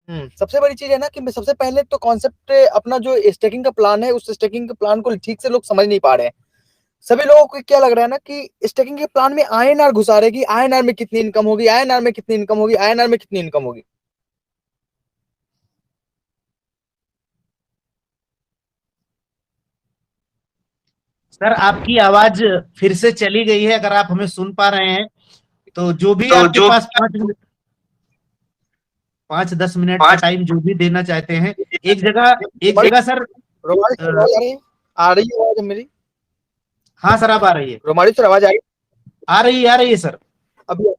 सबसे बड़ी चीज है ना कि सबसे पहले तो कॉन्सेप्ट अपना जो स्टेकिंग का प्लान है, उस स्टेकिंग के प्लान को ठीक से लोग समझ नहीं पा रहे हैं। सभी लोगों को क्या लग रहा है ना कि स्टेकिंग के प्लान में आईएनआर घुसा रहे कि आईएनआर में कितनी इनकम होगी, आईएनआर में कितनी इनकम होगी, आईएनआर में कितनी इनकम होगी। सर आपकी आवाज फिर से चली गई है, अगर आप हमें सुन पा रहे हैं तो जो भी तो आपके जो पास 5-10 मिनट का पांच टाइम जो भी देना चाहते हैं, एक जगह सर। रोमानी सर अ, आवाज आ रही है? आ रही है आवाज मेरी? हाँ सर, अब आ रही है। रोमानी सर आवाज आ रही आ रही है सर। है अभी?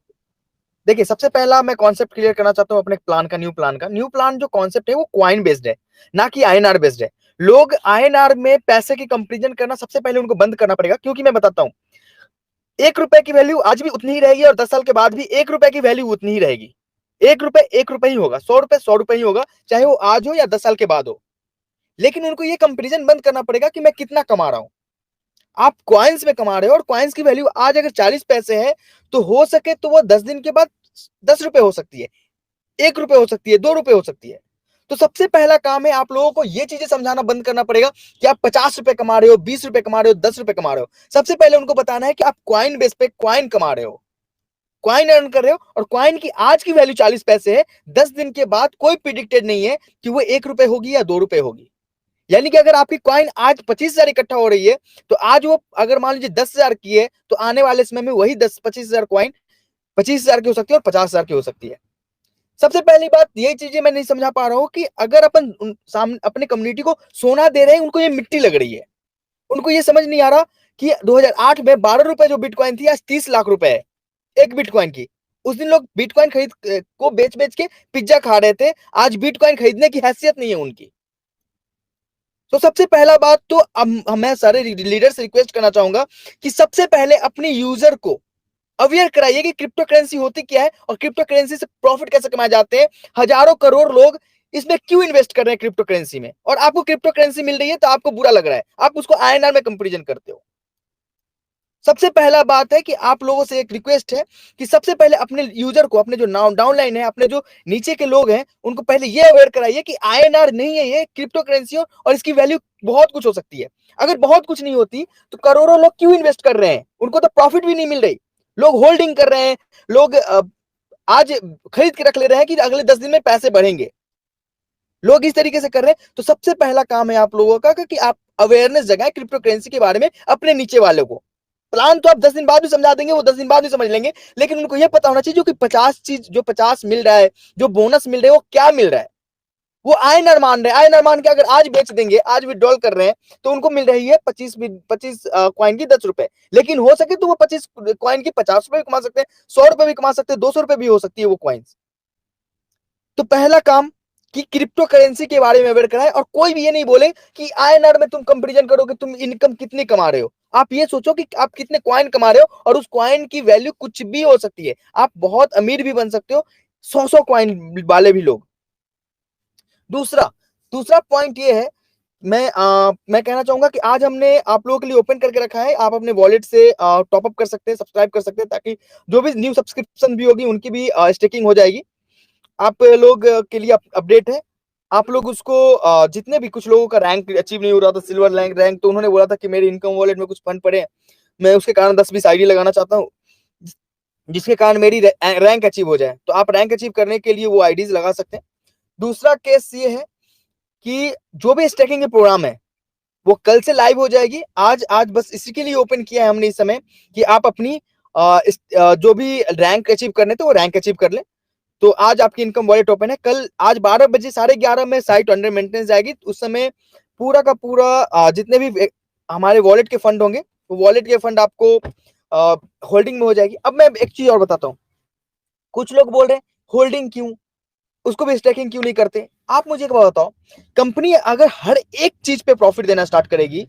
देखिए, सबसे पहला मैं कॉन्सेप्ट क्लियर करना चाहता हूँ अपने प्लान का। न्यू प्लान जो कॉन्सेप्ट है वो क्वाइन बेस्ड है, ना कि आईएनआर बेस्ड है। लोग आईएनआर में पैसे की कंपेरिजन करना सबसे पहले उनको बंद करना पड़ेगा, क्योंकि मैं बताता हूँ, 1 रुपए की वैल्यू आज भी उतनी ही रहेगी और 10 साल के बाद भी 1 रुपए की वैल्यू उतनी ही रहेगी। 1 रुपए 1 रुपए ही होगा, 100 रुपए 100 रुपए ही होगा, चाहे वो आज हो या 10 साल के बाद हो। लेकिन उनको ये कंपेरिजन बंद करना पड़ेगा कि मैं कितना कमा रहा हूं। आप क्वाइंस में कमा रहे हो और क्वाइंस की वैल्यू आज अगर 40 पैसे है, तो हो सके तो वो 10 दिन के बाद 10 रुपए हो सकती है, 1 रुपए हो सकती है, 2 रुपए हो सकती है। तो सबसे पहला काम है आप लोगों को ये चीजें समझाना बंद करना पड़ेगा कि आप 50 रुपए कमा रहे हो, 20 रुपए कमा रहे हो, 10 रुपए कमा रहे हो। सबसे पहले उनको बताना है कि आप क्वाइन बेस पे क्वाइन कमा रहे हो, क्वाइन अर्न कर रहे हो, और क्वाइन की आज की वैल्यू 40 पैसे है। 10 दिन के बाद कोई प्रिडिक्टेड नहीं है कि वो 1 रुपए होगी या 2 रुपए होगी। यानी कि अगर आपकी क्वाइन आज 25,000 इकट्ठा हो रही है, तो आज वो अगर मान लीजिए 10,000 की है, तो आने वाले समय में वही 10-25,000 क्वाइन 25,000 की हो सकती है और 50,000 की हो सकती है। सबसे पहली बात यही चीजें मैं नहीं समझा पा रहा हूं कि अगर अपन सामने अपने कम्युनिटी को सोना दे रहे हैं, उनको ये मिट्टी लग रही है। उनको ये समझ नहीं आ रहा कि 2008 में 12 रुपए जो बिटकॉइन थी, आज 30 लाख रुपए है एक बिटकॉइन की। उस दिन लोग बिटकॉइन खरीद को बेच बेच के पिज्जा खा रहे थे, आज बिटकॉइन खरीदने की हैसियत नहीं है उनकी। तो सबसे पहला बात तो मैं सारे लीडर से रिक्वेस्ट करना चाहूंगा कि सबसे पहले अपने यूजर को अवेयर कराइए कि क्रिप्टो करेंसी होती क्या है और क्रिप्टो करेंसी से प्रॉफिट कैसे कमाए जाते हैं। हजारों करोड़ लोग इसमें क्यों इन्वेस्ट कर रहे हैं क्रिप्टो करेंसी में, और आपको क्रिप्टो करेंसी मिल रही है तो आपको बुरा लग रहा है, आप उसको आईएनआर में कंपेरिजन करते हो। सबसे पहला बात है कि आप लोगों से एक रिक्वेस्ट है कि सबसे पहले अपने यूजर को, अपने जो डाउनलाइन है, अपने जो नीचे के लोग हैं, उनको पहले ये अवेयर कराइए कि आईएनआर नहीं है ये क्रिप्टो करेंसी हो, और इसकी वैल्यू बहुत कुछ हो सकती है। अगर बहुत कुछ नहीं होती तो करोड़ों लोग क्यों इन्वेस्ट कर रहे हैं, उनको तो प्रॉफिट भी नहीं मिल रही। लोग होल्डिंग कर रहे हैं, लोग आज खरीद के रख ले रहे हैं कि अगले 10 दिन में पैसे बढ़ेंगे। लोग इस तरीके से कर रहे हैं। तो सबसे पहला काम है आप लोगों का कि आप अवेयरनेस जगाएं क्रिप्टो करेंसी के बारे में अपने नीचे वाले को। प्लान तो आप 10 दिन बाद भी समझा देंगे, वो 10 दिन बाद भी समझ लेंगे, लेकिन उनको यह पता होना चाहिए जो कि 50 चीज, जो 50 मिल रहा है, जो बोनस मिल रहे हैं, वो क्या मिल रहा है। वो आयनर मान रहे हैं, आयनर मान के अगर आज बेच देंगे, आज विड्रॉल कर रहे हैं, तो उनको मिल रही है 25 कॉइन की 10 रुपए। लेकिन हो सके तो वो 25 कॉइन की 50 रुपए भी कमा सकते हैं, 100 रुपए भी कमा सकते हैं, 200 रुपए भी हो सकती है वो कॉइन्स। तो पहला काम कि क्रिप्टो करेंसी के बारे में अवेयर कराएं, और कोई भी ये नहीं बोले कि आईएनआर में तुम कंपैरिजन करो कि तुम इनकम कितनी कमा रहे हो। आप ये सोचो कि आप कितने कॉइन कमा रहे हो, और उस कॉइन की वैल्यू कुछ भी हो सकती है। आप बहुत अमीर भी बन सकते हो, 100 कॉइन वाले भी लोग। दूसरा दूसरा पॉइंट ये है, मैं कहना चाहूंगा कि आज हमने आप लोगों के लिए ओपन करके रखा है, आप अपने वॉलेट से टॉप अप कर सकते हैं, सब्सक्राइब कर सकते हैं, ताकि जो भी न्यू सब्सक्रिप्शन भी होगी उनकी भी स्टेकिंग हो जाएगी। आप लोग के लिए अपडेट है। आप लोग उसको जितने भी, कुछ लोगों का रैंक अचीव नहीं हो रहा था, सिल्वर रैंक, तो उन्होंने बोला था कि मेरे इनकम वॉलेट में कुछ फंड पड़े हैं, मैं उसके कारण 10-20 आईडी लगाना चाहता हूँ, जिसके कारण मेरी रैंक अचीव हो जाए। तो आप रैंक अचीव करने के लिए वो आईडीज लगा सकते हैं। दूसरा केस ये है कि जो भी स्टेकिंग के प्रोग्राम है वो कल से लाइव हो जाएगी। आज आज बस इसी के लिए ओपन किया है हमने इस समय कि आप अपनी जो भी रैंक अचीव करने थे वो रैंक अचीव कर ले। तो आज आपकी इनकम वॉलेट ओपन है। कल आज 12 बजे 11:30 में साइट अंडर मेंटेनेंस जाएगी। उस समय पूरा का पूरा जितने भी हमारे वॉलेट के फंड होंगे, वो वॉलेट के फंड आपको होल्डिंग में हो जाएगी। अब मैं एक चीज और बताता हूँ, कुछ लोग बोल रहे हैं होल्डिंग क्यों, उसको भी स्टैकिंग क्यों नहीं करते। आप मुझे एक बात बताओ, कंपनी अगर हर एक चीज पे प्रॉफिट देना स्टार्ट करेगी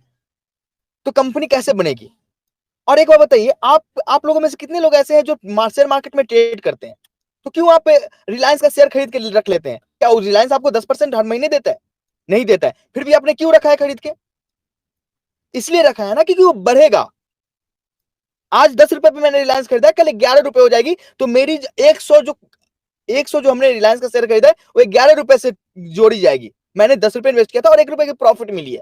तो कंपनी कैसे बनेगी। और एक बात बताइए, आप लोगों में से कितने लोग ऐसे हैं जो शेयर मार्केट में ट्रेड करते हैं। तो क्यों आप रिलायंस का शेयर खरीद के रख लेते हैं, क्या रिलायंस आपको 10% हर महीने देता है? नहीं देता है, फिर भी आपने क्यों रखा है खरीद के? इसलिए रखा है ना क्योंकि वो बढ़ेगा। आज 10 रुपए पे मैंने रिलायंस खरीदा, कल 11 रुपए हो जाएगी, तो मेरी 100 जो 100 जो हमने रिलायंस का शेयर खरीदा है वो 11 रुपए से जोड़ी जाएगी। मैंने 10 रुपए इन्वेस्ट किया था और 1 रुपए की प्रॉफिट मिली है।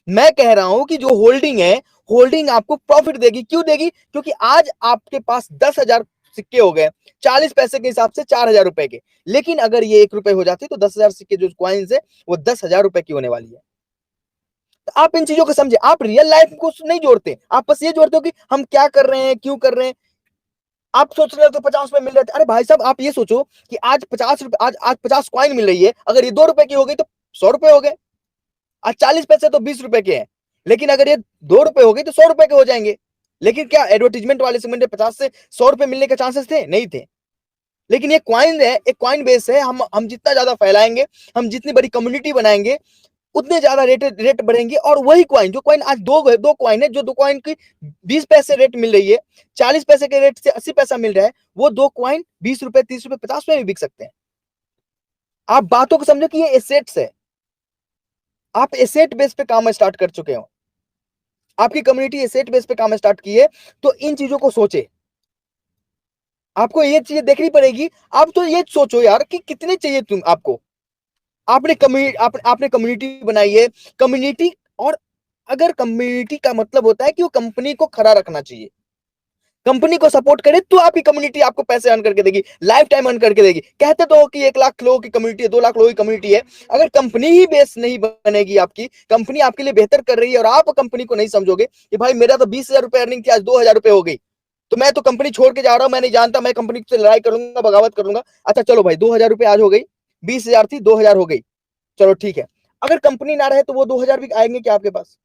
मैं कह रहा हूं कि जो होल्डिंग है, होल्डिंग आपको प्रॉफिट देगी। क्यों देगी? क्योंकि आज आपके पास 10,000 सिक्के हो गए, 40 पैसे के हिसाब से 4,000 रुपए के। लेकिन अगर ये 1 रुपए हो जाती तो 10,000 सिक्के जो कॉइन्स है वो 10,000 रुपए की होने वाली है। तो आप इन चीजों को समझे, आप रियल लाइफ को नहीं जोड़ते, आप बस ये जोड़ते हो कि हम क्या कर रहे हैं, क्यों कर रहे हैं। आप सोच रहे हो तो 50 रुपए मिल रहे थे। अरे भाई साहब, आप ये सोचो कि आज 50 रुपए, आज 50 कॉइन मिल रही है, अगर ये 2 रुपए की हो गई तो 100 रुपए हो गए। आज 40 पैसे तो 20 रुपए के हैं, लेकिन अगर ये 2 रुपए हो गई तो 100 रुपए के हो जाएंगे। लेकिन क्या एडवर्टीजमेंट वाले सेगमेंट में 50 से 100 रुपए मिलने के चांसेस थे? नहीं थे। लेकिन ये कॉइन है, एक कॉइन बेस है, हम जितना ज्यादा फैलाएंगे, हम जितनी बड़ी कम्युनिटी बनाएंगे, उतने ज्यादा रेट बढ़ेंगे। और वही कॉइन, जो कॉइन आज दो कॉइन है, जो दो कॉइन की 20 पैसे रेट मिल रही है, 40 पैसे के रेट से 80 पैसा मिल रहा है, वो दो कॉइन 20 रुपए, 30 रुपए, 50 रुपए भी बिक सकते हैं। आप बातों को समझो कि ये एसेट्स है। आप एसेट बेस पे काम स्टार्ट कर चुके हो, आपकी कम्युनिटी एसेट बेस पे काम स्टार्ट की है। तो इन चीजों को सोचे, आपको ये चीजें देखनी पड़ेगी। आप तो ये सोचो यार कि कितने चाहिए तुम आपको। आपने कम्युनिटी बनाई है, कम्युनिटी। और अगर कम्युनिटी का मतलब होता है कि वो कंपनी को खड़ा रखना चाहिए, कंपनी को सपोर्ट करे, तो आपकी कम्युनिटी आपको पैसे अर्न करके देगी, लाइफ टाइम अर्न करके देगी। कहते तो हो कि 1 लाख लोगों की कम्युनिटी है, 2 लाख लोगों की कम्युनिटी है। अगर कंपनी ही बेस नहीं बनेगी, आपकी कंपनी आपके लिए बेहतर कर रही है और आप कंपनी को नहीं समझोगे कि भाई मेरा तो 20,000 रुपए अर्निंग थी, आज 2,000 रुपए हो गई, तो मैं तो कंपनी छोड़ के जा रहा हूं, मैं नहीं जानता, मैं कंपनी से लड़ाई करूंगा, बगावत करूंगा। अच्छा चलो भाई, 2,000 रुपए आज हो गई, 20,000 थी, 2,000 हो गई, चलो ठीक है। अगर कंपनी ना रहे तो वो 2,000 भी आएंगे क्या आपके पास?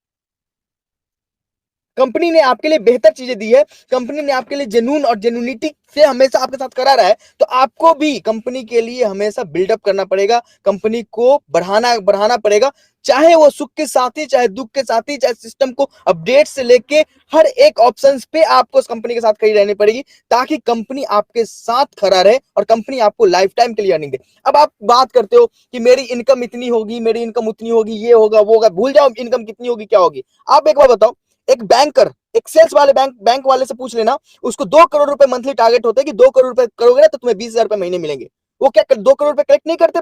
कंपनी ने आपके लिए बेहतर चीजें दी है, कंपनी ने आपके लिए जेन्युइन और जेन्युइनिटी से हमेशा आपके साथ करा रहा है, तो आपको भी कंपनी के लिए हमेशा बिल्डअप करना पड़ेगा, कंपनी को बढ़ाना बढ़ाना पड़ेगा। चाहे वो सुख के साथ ही, चाहे दुख के साथ ही, चाहे सिस्टम को अपडेट से लेके हर एक ऑप्शन पे आपको उस कंपनी के साथ खड़ी रहनी पड़ेगी, ताकि कंपनी आपके साथ खड़ा रहे और कंपनी आपको लाइफ टाइम के लिए अर्निंग दे। अब आप बात करते हो कि मेरी इनकम इतनी होगी, मेरी इनकम उतनी होगी, ये होगा वो होगा। भूल जाओ इनकम कितनी होगी, क्या होगी। आप एक बार बताओ, एक बैंकर, एक सेल्स वाले बैंक वाले से पूछ लेना, उसको 2 करोड़ रुपए मंथली टारगेट होता है कि 2 करोड़ रुपए करोगे ना तो तुम्हें 20,000 रुपए महीने मिलेंगे। वो क्या 2 करोड़ रुपए कलेक्ट नहीं करते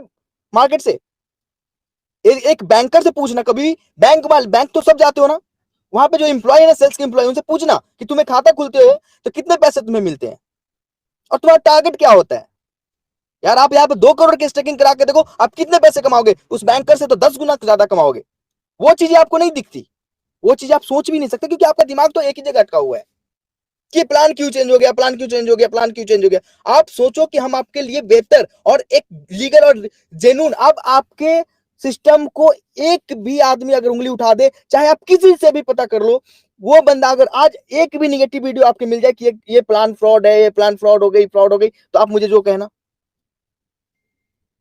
मार्केट से? एक बैंकर से पूछना कभी, बैंक तो सब जाते हो ना, वहां पे जो एम्प्लॉय है ना, सेल्स के एम्प्लॉय, उनसे पूछना कि तुम्हें खाता खुलते हो तो कितने पैसे तुम्हें मिलते हैं और तुम्हारा टारगेट क्या होता है। यार आप यहाँ पे 2 करोड़ की स्टेकिंग करा के देखो, आप कितने पैसे कमाओगे, उस बैंकर से तो 10 गुना ज्यादा कमाओगे। वो चीजें आपको नहीं दिखती, वो चीज आप सोच भी नहीं सकते, क्योंकि आपका दिमाग तो एक ही जगह अटका हुआ है कि प्लान क्यों चेंज हो गया, प्लान क्यों चेंज हो गया, प्लान क्यों चेंज हो गया। आप सोचो कि हम आपके लिए बेहतर और एक लीगल और जेन्युइन, अब आपके सिस्टम को एक भी आदमी अगर उंगली उठा दे, चाहे आप किसी से भी पता कर लो, वो बंदा अगर आज एक भी निगेटिव वीडियो आपके मिल जाए कि ये प्लान फ्रॉड है, ये प्लान फ्रॉड हो गई, फ्रॉड हो गई, तो आप मुझे जो कहना।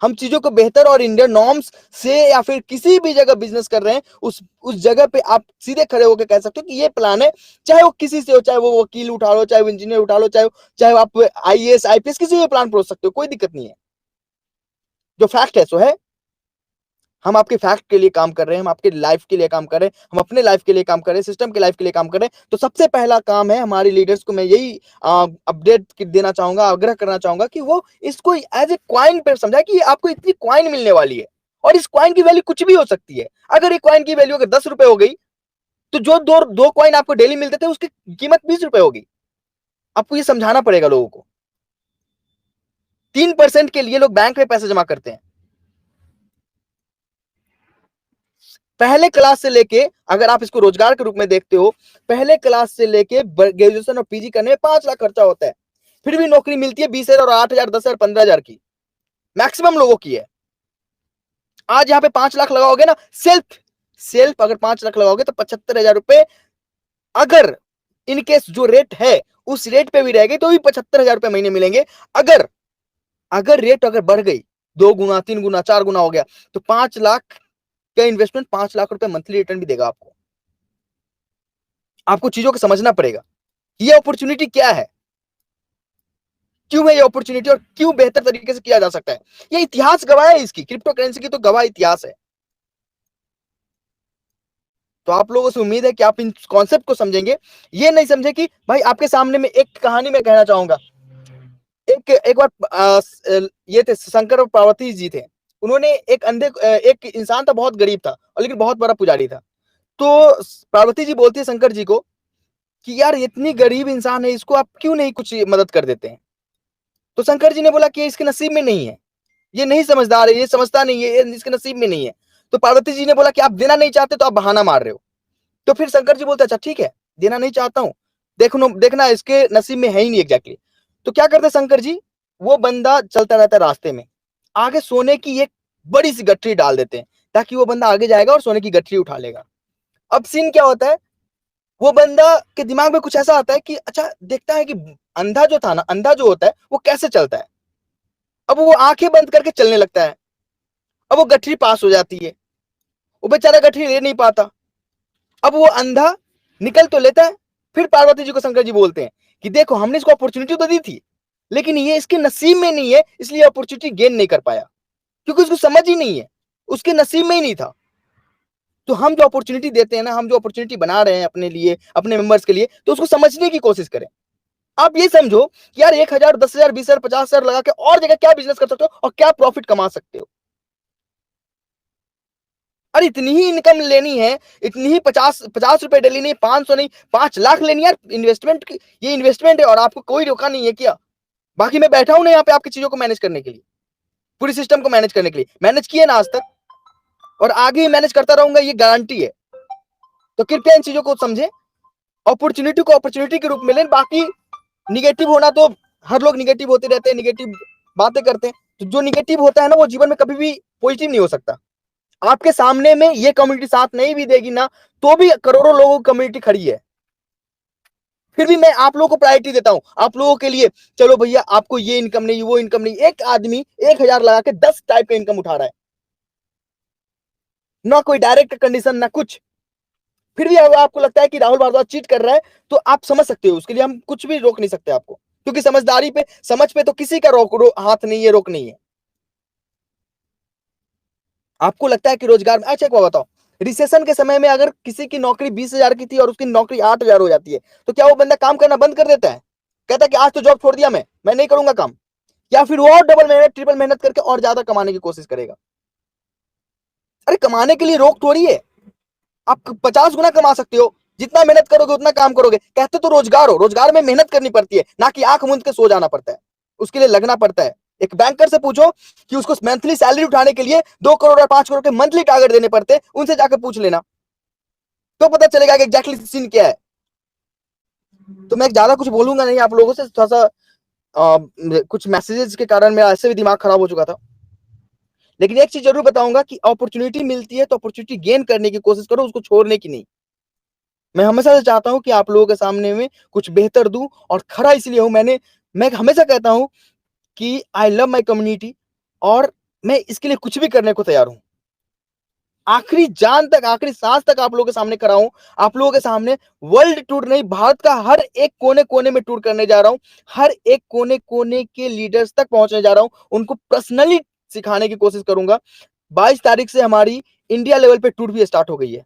हम चीजों को बेहतर और इंडियन नॉर्म्स से या फिर किसी भी जगह बिजनेस कर रहे हैं, उस जगह पे आप सीधे खड़े होकर कह सकते हो कि ये प्लान है। चाहे वो किसी से हो, चाहे वो वकील उठा लो, चाहे वो इंजीनियर उठा लो, चाहे आप आईएएस आईपीएस किसी भी प्लान परोस सकते हो, कोई दिक्कत नहीं है। जो फैक्ट है सो है। हम आपके फैक्ट के लिए काम कर रहे हैं, हम आपके लाइफ के लिए काम कर रहे हैं, हम अपने लाइफ के लिए काम कर रहे हैं, सिस्टम के लाइफ के लिए काम कर रहे हैं। तो सबसे पहला काम है हमारे लीडर्स को, मैं यही अपडेट देना चाहूंगा, आग्रह करना चाहूंगा कि वो इसको एज ए क्वाइन पे समझा कि आपको इतनी क्वाइन मिलने वाली है और इस क्वाइन की वैल्यू कुछ भी हो सकती है। अगर एक क्वाइन की वैल्यू अगर 10 रुपए हो गई, तो जो दो दो क्वाइन आपको डेली मिलते थे उसकी कीमत 20 रुपए होगी। आपको ये समझाना पड़ेगा लोगों को। 3% के लिए लोग बैंक में पैसे जमा करते हैं। पहले क्लास से लेके, अगर आप इसको रोजगार के रूप में देखते हो, पहले क्लास से लेके ग्रेजुएशन और पीजी करने में 5 लाख खर्चा होता है, फिर भी नौकरी मिलती है 20,000 और 8,000, 10,000, 15,000 की, मैक्सिमम लोगों की है। आज यहाँ पे 5 लाख लगाओगे ना, सेल्फ सेल्फ अगर 5 लाख लगाओगे तो 75,000 रुपए, अगर इनकेस जो रेट है उस रेट पे भी रह गई तो भी 75,000 रुपए महीने मिलेंगे। अगर अगर रेट अगर बढ़ गई, 2 गुना, 3 गुना, 4 गुना हो गया, तो 5 लाख का इन्वेस्टमेंट 5 लाख रुपए मंथली रिटर्न भी देगा आपको। आपको चीजों को समझना पड़ेगा, ये अपॉर्चुनिटी क्या है, क्यों है ये अपॉर्चुनिटी और क्यों बेहतर तरीके से किया जा सकता है। ये इतिहास गवाह है, इसकी क्रिप्टो करेंसी की तो गवाह इतिहास है। तो आप लोगों से उम्मीद है कि आप इन कॉन्सेप्ट को समझेंगे, ये नहीं समझे कि भाई आपके सामने में एक कहानी में कहना चाहूंगा। एक बार ये थे शंकर और पार्वती जी थे। उन्होंने एक अंधे एक इंसान था, बहुत गरीब था और लेकिन बहुत बड़ा पुजारी था। तो पार्वती जी बोलती है शंकर जी को कि यार इतनी गरीब इंसान है, इसको आप क्यों नहीं कुछ मदद कर देते हैं। तो शंकर जी ने बोला कि इसके नसीब में नहीं है, ये नहीं समझदार है, ये समझता नहीं है, ये इसके नसीब में नहीं है। तो पार्वती जी ने बोला कि आप देना नहीं चाहते तो आप बहाना मार रहे हो। तो फिर शंकर जी बोलते अच्छा ठीक है, देना नहीं चाहता हूं, देखना इसके नसीब में है ही नहीं एग्जैक्टली। तो क्या करते शंकर जी, वो बंदा चलता रहता है रास्ते में, आगे सोने की एक बड़ी सी गठरी डाल देते हैं ताकि वो बंदा आगे जाएगा और सोने की गठरी उठा लेगा। अब सीन क्या होता है, वो बंदा के दिमाग में कुछ ऐसा आता है कि अच्छा देखता है कि अंधा जो था ना, अंधा जो होता है वो कैसे चलता है। अब वो आंखें बंद करके चलने लगता है। अब वो गठरी पास हो जाती है, वो बेचारा गठरी ले नहीं पाता। अब वो अंधा निकल तो लेता है। फिर पार्वती जी को शंकर जी बोलते हैं कि देखो हमने इसको अपॉर्चुनिटी तो दी थी, लेकिन ये इसके नसीब में नहीं है, इसलिए अपॉर्चुनिटी गेन नहीं कर पाया, क्योंकि उसको समझ ही नहीं है, उसके नसीब में ही नहीं था। तो हम जो अपॉर्चुनिटी देते हैं ना, हम जो अपॉर्चुनिटी बना रहे हैं अपने लिए, अपने मेंबर्स के लिए, तो उसको समझने की कोशिश करें। आप ये समझो कि यार 1,000, 10,000, 20,000, 50,000 लगा के और जगह क्या बिजनेस कर सकते हो और क्या प्रॉफिट कमा सकते हो। अरे इतनी ही इनकम लेनी है, इतनी ही 50 रुपए डेली नहीं, 500 नहीं, 5 लाख लेनी है इन्वेस्टमेंट की। ये इन्वेस्टमेंट है और आपको कोई रोका नहीं है क्या। बाकी मैं बैठा हूं ना यहाँ पे आपकी चीजों को मैनेज करने के लिए, पूरी सिस्टम को मैनेज करने के लिए। मैनेज किए ना आज तक, और आगे ही मैनेज करता रहूंगा, ये गारंटी है। तो कृपया इन चीजों को समझे, अपॉर्चुनिटी को अपॉर्चुनिटी के रूप में लें। बाकी निगेटिव होना तो हर लोग निगेटिव होते रहते हैं, निगेटिव बातें करते हैं। तो जो निगेटिव होता है ना, वो जीवन में कभी भी पॉजिटिव नहीं हो सकता। आपके सामने में ये कम्युनिटी साथ नहीं भी देगी ना, तो भी करोड़ों लोगों की कम्युनिटी खड़ी है, फिर भी मैं आप लोगों को प्रायोरिटी देता हूं आप लोगों के लिए। चलो भैया, आपको ये इनकम नहीं, वो इनकम नहीं, एक आदमी 1,000 लगा के 10 टाइप का इनकम उठा रहा है, ना कोई डायरेक्ट कंडीशन ना कुछ। फिर भी अगर आपको लगता है कि राहुल भारद्वाज चीट कर रहा है, तो आप समझ सकते हो, उसके लिए हम कुछ भी रोक नहीं सकते आपको, क्योंकि समझदारी पे, समझ पे तो किसी का हाथ नहीं है, रोक नहीं है। आपको लगता है कि रोजगार में, अच्छा एक बात बताओ, रिसेशन के समय में अगर किसी की नौकरी 20,000 की थी और उसकी नौकरी 8,000 हो जाती है, तो क्या वो बंदा काम करना बंद कर देता है, कहता है कि आज तो जॉब छोड़ दिया, मैं नहीं करूंगा काम, या फिर वो और डबल मेहनत, ट्रिपल मेहनत करके और ज्यादा कमाने की कोशिश करेगा। अरे कमाने के लिए रोक थोड़ी है, आप 50 गुना कमा सकते हो, जितना मेहनत करोगे उतना काम करोगे। कहते तो रोजगार हो, रोजगार में मेहनत करनी पड़ती है, ना कि आंख मूंद के सो जाना पड़ता है, उसके लिए लगना पड़ता है। एक बैंकर से पूछो कि उसको मंथली सैलरी उठाने के लिए 2 करोड़ और 5 करोड़ के मंथली टारगेट देने पड़ते हैं, उनसे जाकर पूछ लेना, तो पता चलेगा कि एग्जैक्टली सीन क्या है। तो मैं ज्यादा कुछ बोलूंगा नहीं आप लोगों से, थोड़ा सा कुछ मैसेजेस के कारण मेरा ऐसे भी दिमाग खराब हो चुका था। लेकिन एक चीज जरूर बताऊंगा कि अपॉर्चुनिटी मिलती है तो अपॉर्चुनिटी गेन करने की कोशिश करो, उसको छोड़ने की नहीं। मैं हमेशा से चाहता हूं कि आप लोगों के सामने में कुछ बेहतर दूं, और खड़ा इसलिए हूं, मैं हमेशा कहता हूं कि आई लव माई कम्युनिटी, और मैं इसके लिए कुछ भी करने को तैयार हूं। आखिरी जान तक, आखिरी सांस तक आप लोगों के सामने खड़ा हूं, आप लोगों के सामने वर्ल्ड टूर नहीं, भारत का हर एक कोने कोने में टूर करने जा रहा हूं, हर एक कोने कोने के लीडर्स तक पहुंचने जा रहा हूं, उनको पर्सनली सिखाने की कोशिश करूंगा। 22 तारीख से हमारी इंडिया लेवल पे टूर भी स्टार्ट हो गई है।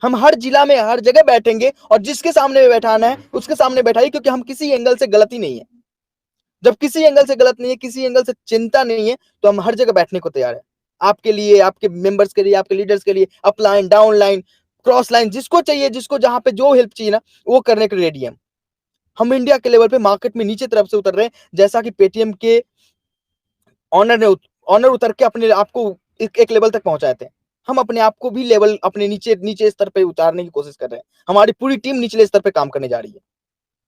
हम हर जिला में हर जगह बैठेंगे, और जिसके सामने बैठाना है उसके सामने बैठाइए, क्योंकि हम किसी एंगल से गलत ही नहीं है। जब किसी एंगल से गलत नहीं है, किसी एंगल से चिंता नहीं है, तो हम हर जगह बैठने को तैयार है, आपके लिए, आपके मेंबर्स के लिए, आपके लीडर्स के लिए, up line, down line, cross line, जिसको चाहिए, जिसको जहां पे जो हेल्प चाहिए ना, वो करने के लिए रेडी है। हम इंडिया के लेवल पे मार्केट में नीचे तरफ से उतर रहे हैं, जैसा कि पेटीएम के ऑनर ने ऑनर उतर के अपने आप को एक लेवल तक पहुंचाए थे। हम अपने आप को भी लेवल अपने नीचे नीचे स्तर पे उतारने की कोशिश कर रहे हैं। हमारी पूरी टीम निचले स्तर पे काम करने जा रही है।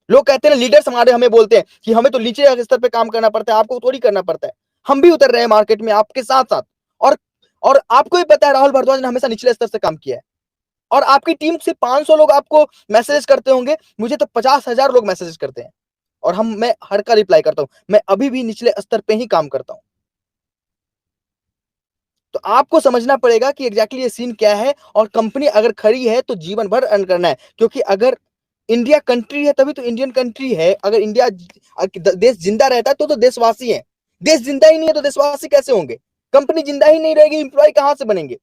लोग कहते हैं लीडर्स हमारे हमें बोलते हैं कि हमें तो नीचे स्तर पे काम करना पड़ता है, आपको थोड़ी करना पड़ता है। हम भी उतर रहे हैं मार्केट में आपके साथ साथ, और और आपको भी पता है राहुल भारद्वाज ने हमेशा निचले स्तर से काम किया है, और आपकी टीम से 500 लोग आपको मैसेज करते होंगे, मुझे तो 50,000 लोग मैसेज करते हैं, और मैं हर का रिप्लाई करता हूं। मैं अभी भी निचले स्तर पे ही काम करता हूं। तो आपको समझना पड़ेगा कि एग्जैक्टली ये सीन क्या है, और कंपनी अगर खड़ी है तो जीवन भर अर्न करना है, क्योंकि अगर इंडिया कंट्री है तभी तो इंडियन कंट्री है। अगर इंडिया देश जिंदा रहता है तो देशवासी है। देश जिंदा ही नहीं है तो देशवासी कैसे होंगे। कंपनी जिंदा ही नहीं रहेगी, इंप्लॉय कहां से बनेंगे।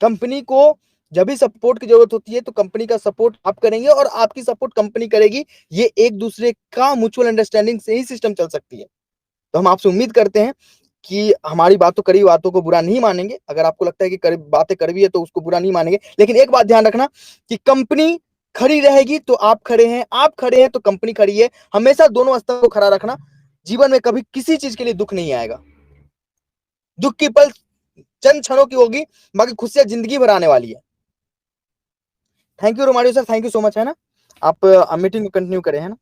कंपनी को जब भी सपोर्ट की जरूरत होती है तो कंपनी का सपोर्ट आप करेंगे और आपकी सपोर्ट कंपनी करेगी। ये एक दूसरे का म्यूचुअल अंडरस्टैंडिंग से ही सिस्टम चल सकती है। तो हम आपसे उम्मीद करते हैं कि हमारी कड़ी बातों को बुरा नहीं मानेंगे। अगर आपको लगता है कि बातें कड़वी है तो उसको बुरा नहीं मानेंगे, लेकिन एक बात ध्यान रखना कि कंपनी खड़ी रहेगी तो आप खड़े हैं, आप खड़े हैं तो कंपनी खड़ी है। हमेशा दोनों स्तरों को खड़ा रखना। जीवन में कभी किसी चीज के लिए दुख नहीं आएगा। दुख की पल चंद क्षणों की होगी, बाकी खुशियां जिंदगी भर आने वाली है। Thank you Romario sir, thank you so much, है ना। आप मीटिंग को कंटिन्यू करें, है ना।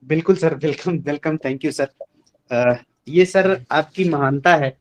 बिल्कुल sir, welcome welcome, thank you sir. ये सर आपकी महानता है